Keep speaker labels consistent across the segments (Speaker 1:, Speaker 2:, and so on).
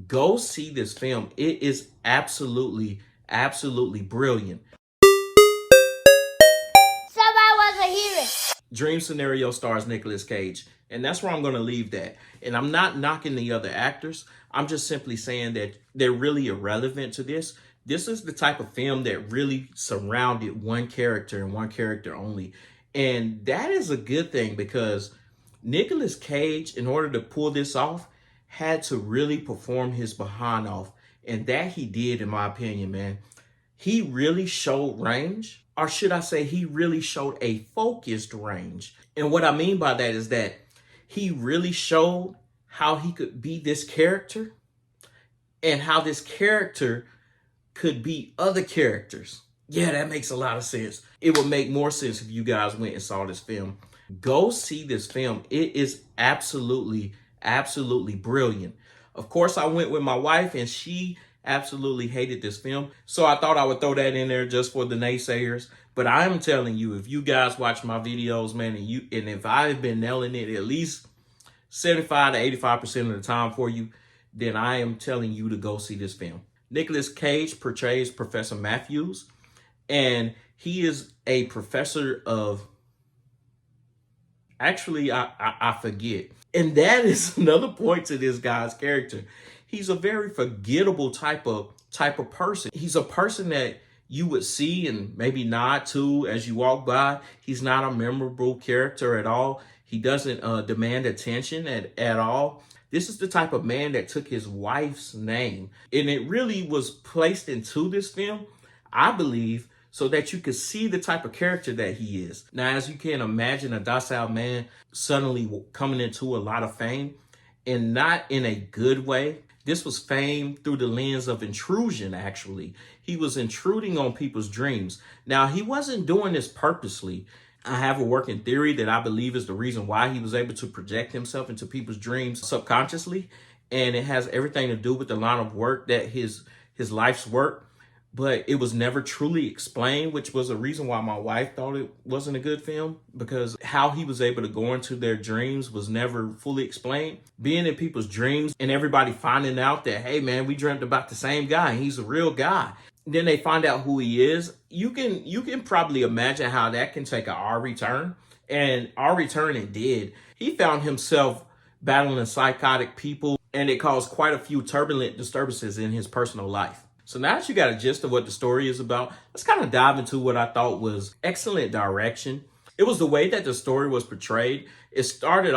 Speaker 1: Go see this film. It is absolutely, absolutely brilliant.
Speaker 2: Somebody wasn't hearing.
Speaker 1: Dream Scenario stars Nicolas Cage. And that's where I'm going to leave that. And I'm not knocking the other actors. I'm just simply saying that they're really irrelevant to this. This is the type of film that really surrounded one character and one character only. And that is a good thing because Nicolas Cage, in order to pull this off, had to really perform his behind off. And that he did, in my opinion, man. He really showed range, or should I say he really showed a focused range. And what I mean by that is that he really showed how he could be this character and how this character could be other characters. Yeah, that makes a lot of sense. It would make more sense if you guys went and saw this film. Go see this film. It is absolutely, absolutely brilliant. Of course, I went with my wife and she absolutely hated this film. So I thought I would throw that in there just for the naysayers. But I'm telling you, if you guys watch my videos, man, and if I've been nailing it at least 75 to 85% of the time for you, then I am telling you to go see this film. Nicolas Cage portrays Professor Matthews, and he is a professor of, actually, I forget. And that is another point to this guy's character. He's a very forgettable type of person. He's a person that you would see and maybe nod to as you walk by. He's not a memorable character at all. He doesn't demand attention at all. This is the type of man that took his wife's name, and it really was placed into this film, I believe, so that you could see the type of character that he is. Now, as you can imagine, a docile man suddenly coming into a lot of fame, and not in a good way. This was fame through the lens of intrusion, actually. He was intruding on people's dreams. Now, he wasn't doing this purposely. I have a working theory that I believe is the reason why he was able to project himself into people's dreams subconsciously. And it has everything to do with the line of work that his life's work. But it was never truly explained, which was a reason why my wife thought it wasn't a good film, because how he was able to go into their dreams was never fully explained. Being in people's dreams and everybody finding out that, hey, man, we dreamt about the same guy. He's a real guy. Then they find out who he is. You can probably imagine how that can take an R return. And R return it did. He found himself battling psychotic people, and it caused quite a few turbulent disturbances in his personal life. So now that you got a gist of what the story is about, let's kind of dive into what I thought was excellent direction. It was the way that the story was portrayed. It starts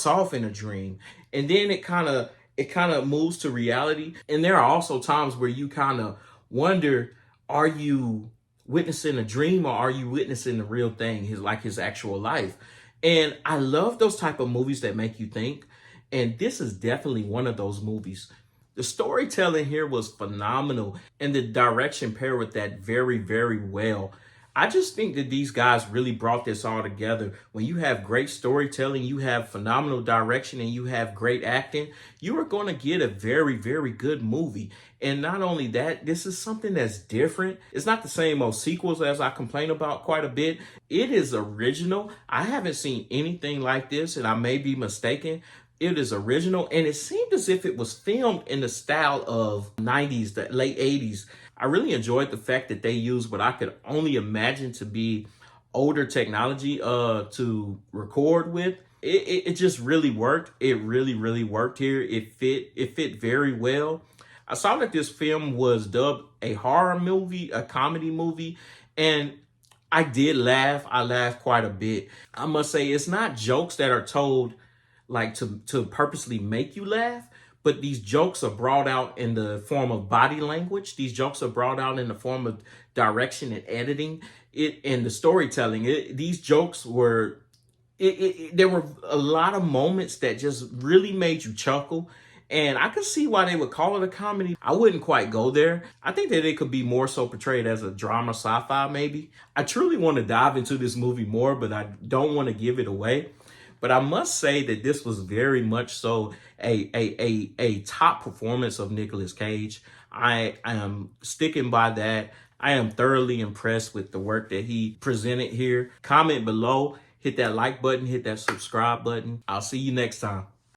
Speaker 1: off in a dream, and then it kind of moves to reality. And there are also times where you kind of wonder, are you witnessing a dream or are you witnessing the real thing, his actual life? And I love those type of movies that make you think. And this is definitely one of those movies. The storytelling here was phenomenal, and the direction paired with that very, very well. I just think that these guys really brought this all together. When you have great storytelling, you have phenomenal direction, and you have great acting, you are going to get a very, very good movie. And not only that, this is something that's different. It's not the same old sequels as I complain about quite a bit. It is original. I haven't seen anything like this, and I may be mistaken. It is original, and it seemed as if it was filmed in the style of 90s, the late 80s. I really enjoyed the fact that they used what I could only imagine to be older technology to record with. It just really worked. It really, really worked here. It fit very well. I saw that this film was dubbed a horror movie, a comedy movie, and I did laugh. I laughed quite a bit. I must say, it's not jokes that are told like to purposely make you laugh, but these jokes are brought out in the form of body language. These jokes are brought out in the form of direction and editing, and the storytelling. These jokes were, there were a lot of moments that just really made you chuckle. And I could see why they would call it a comedy. I wouldn't quite go there. I think that it could be more so portrayed as a drama, sci-fi maybe. I truly want to dive into this movie more, but I don't want to give it away. But I must say that this was very much so a top performance of Nicolas Cage. I am sticking by that. I am thoroughly impressed with the work that he presented here. Comment below, hit that like button, hit that subscribe button. I'll see you next time.